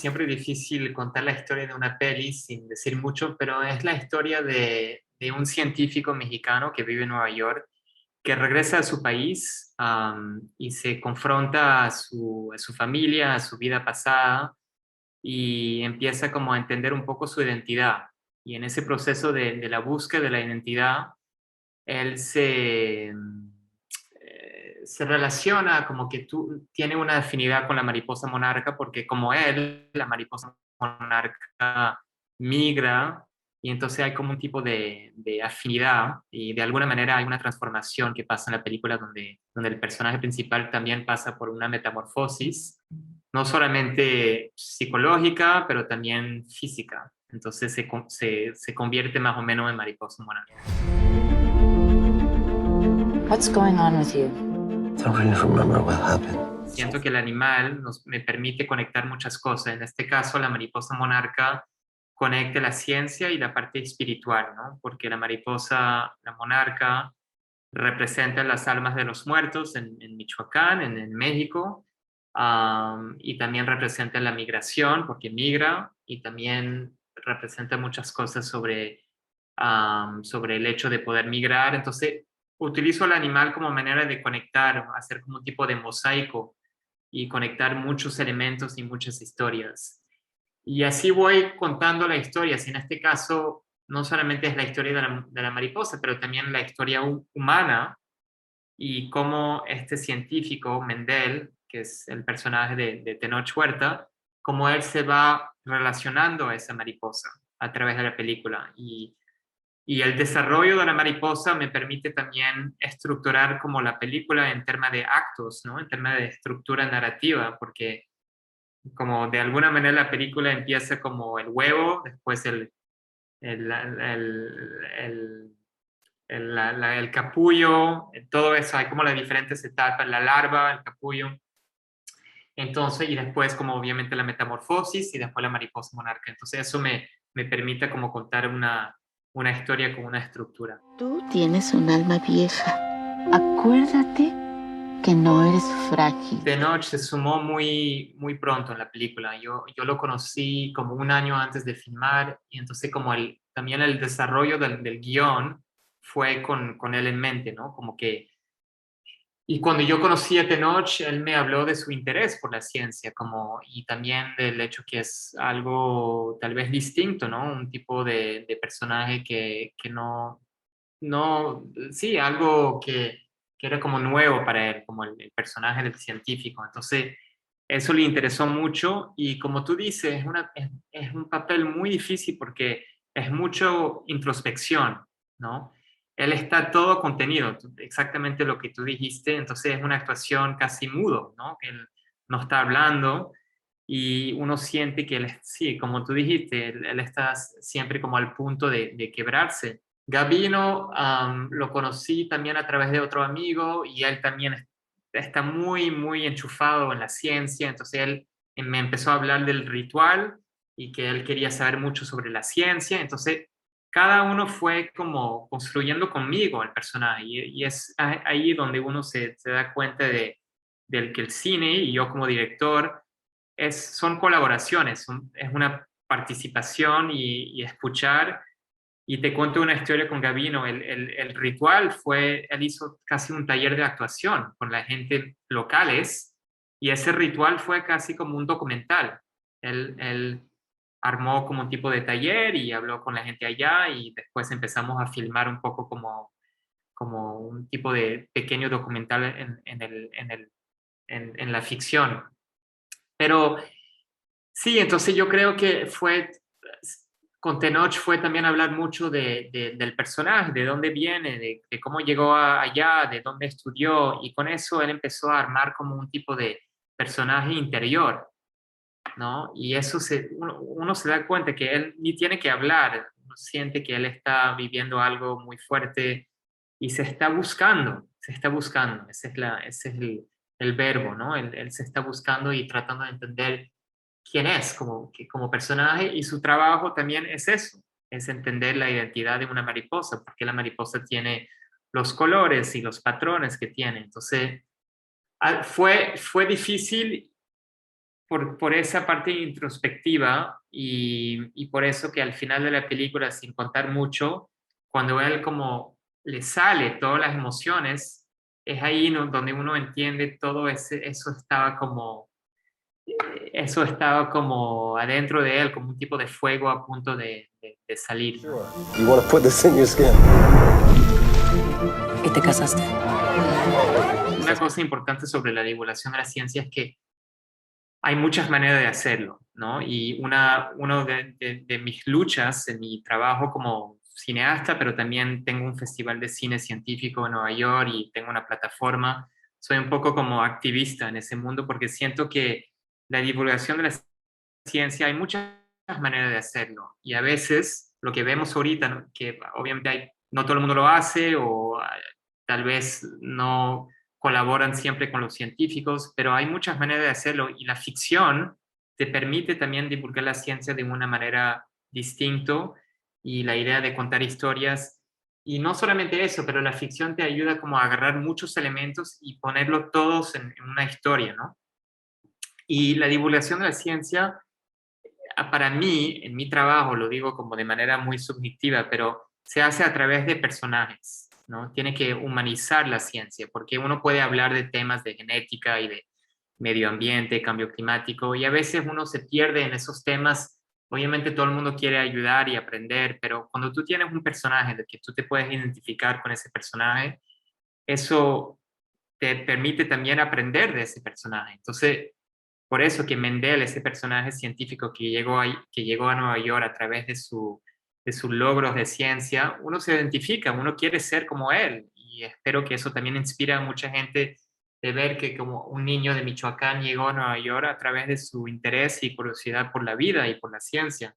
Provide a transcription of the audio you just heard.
siempre es difícil contar la historia de una peli sin decir mucho, pero es la historia de un científico mexicano que vive en Nueva York, que regresa a su país y se confronta a su familia, a su vida pasada, y empieza como a entender un poco su identidad. Y en ese proceso de la búsqueda de la identidad, él se relaciona como que tiene una afinidad con la mariposa monarca, porque como él, la mariposa monarca migra, y entonces hay como un tipo de afinidad, y de alguna manera hay una transformación que pasa en la película donde el personaje principal también pasa por una metamorfosis, no solamente psicológica, pero también física. Entonces se convierte más o menos en mariposa monarca. What's going on with you? I don't really remember what happened. Siento que el animal me permite conectar muchas cosas. En este caso, la mariposa monarca conecta la ciencia y la parte espiritual, ¿no? Porque la mariposa, la monarca, representa las almas de los muertos en Michoacán, en México, y también representa la migración, porque migra, y también representa muchas cosas sobre el hecho de poder migrar. Entonces, utilizo al animal como manera de conectar, hacer como un tipo de mosaico y conectar muchos elementos y muchas historias. Y así voy contando la historia. Si en este caso no solamente es la historia de la mariposa, pero también la historia humana y cómo este científico, Mendel, que es el personaje de Tenoch Huerta, cómo él se va relacionando a esa mariposa a través de la película. Y el desarrollo de la mariposa me permite también estructurar como la película en temas de actos, ¿no? En temas de estructura narrativa, porque como de alguna manera la película empieza como el huevo, después el, el, el, el capullo, todo eso, hay como las diferentes etapas, la larva, el capullo, entonces, y después como obviamente la metamorfosis y después la mariposa monarca. Entonces eso me permite como contar una historia con una estructura. Tú tienes un alma vieja. Acuérdate que no eres frágil. Tenoch se sumó muy pronto en la película. Yo lo conocí como un año antes de filmar y entonces como también el desarrollo del guión fue con él en mente, ¿no? Como que, y cuando yo conocí a Tenoch, él me habló de su interés por la ciencia, como, y también del hecho que es algo tal vez distinto, ¿no? Un tipo de personaje que no, sí, algo que era como nuevo para él, como el personaje del científico. Entonces, eso le interesó mucho y como tú dices, es un papel muy difícil porque es mucho introspección, ¿no? Él está todo contenido, exactamente lo que tú dijiste, entonces es una actuación casi mudo, ¿no? Que él no está hablando y uno siente que él, sí, como tú dijiste, él está siempre como al punto de quebrarse. Gabino lo conocí también a través de otro amigo y él también está muy enchufado en la ciencia, entonces él me empezó a hablar del ritual y que él quería saber mucho sobre la ciencia, entonces cada uno fue como construyendo conmigo el personaje y es ahí donde uno se da cuenta del que el cine y yo como director son colaboraciones, es una participación y escuchar. Y te cuento una historia con Gavino. El ritual fue, él hizo casi un taller de actuación con la gente locales y ese ritual fue casi como un documental. Él armó como un tipo de taller y habló con la gente allá y después empezamos a filmar un poco como un tipo de pequeño documental en la ficción. Pero sí, entonces yo creo que con Tenoch fue también hablar mucho del personaje, de dónde viene, de cómo llegó allá, de dónde estudió, y con eso él empezó a armar como un tipo de personaje interior, ¿no? Y eso uno se da cuenta que él ni tiene que hablar, uno siente que él está viviendo algo muy fuerte y se está buscando, ese es el verbo, ¿no? Él se está buscando y tratando de entender quién es como personaje y su trabajo también es eso, es entender la identidad de una mariposa, porque la mariposa tiene los colores y los patrones que tiene. Entonces, fue difícil por esa parte introspectiva y por eso que al final de la película, sin contar mucho, cuando él como le sale todas las emociones, es ahí donde uno entiende todo eso estaba como adentro de él, como un tipo de fuego a punto de salir, ¿no? You want to put this in your skin? ¿Y te casaste? Una cosa importante sobre la divulgación de la ciencia es que hay muchas maneras de hacerlo, ¿no? Y uno de mis luchas en mi trabajo como cineasta, pero también tengo un festival de cine científico en Nueva York y tengo una plataforma, soy un poco como activista en ese mundo porque siento que la divulgación de la ciencia hay muchas maneras de hacerlo y a veces lo que vemos ahorita, ¿no? Que obviamente no todo el mundo lo hace o tal vez no colaboran siempre con los científicos, pero hay muchas maneras de hacerlo y la ficción te permite también divulgar la ciencia de una manera distinta y la idea de contar historias. Y no solamente eso, pero la ficción te ayuda como a agarrar muchos elementos y ponerlos todos en una historia, ¿no? Y la divulgación de la ciencia, para mí, en mi trabajo, lo digo como de manera muy subjetiva, pero se hace a través de personajes, ¿no? Tiene que humanizar la ciencia, porque uno puede hablar de temas de genética y de medio ambiente, cambio climático, y a veces uno se pierde en esos temas. Obviamente todo el mundo quiere ayudar y aprender, pero cuando tú tienes un personaje de que tú te puedes identificar con ese personaje, eso te permite también aprender de ese personaje. Entonces, por eso que Mendel, ese personaje científico que llegó a Nueva York a través de sus logros de ciencia, uno se identifica, uno quiere ser como él. Y espero que eso también inspire a mucha gente de ver que como un niño de Michoacán llegó a Nueva York a través de su interés y curiosidad por la vida y por la ciencia.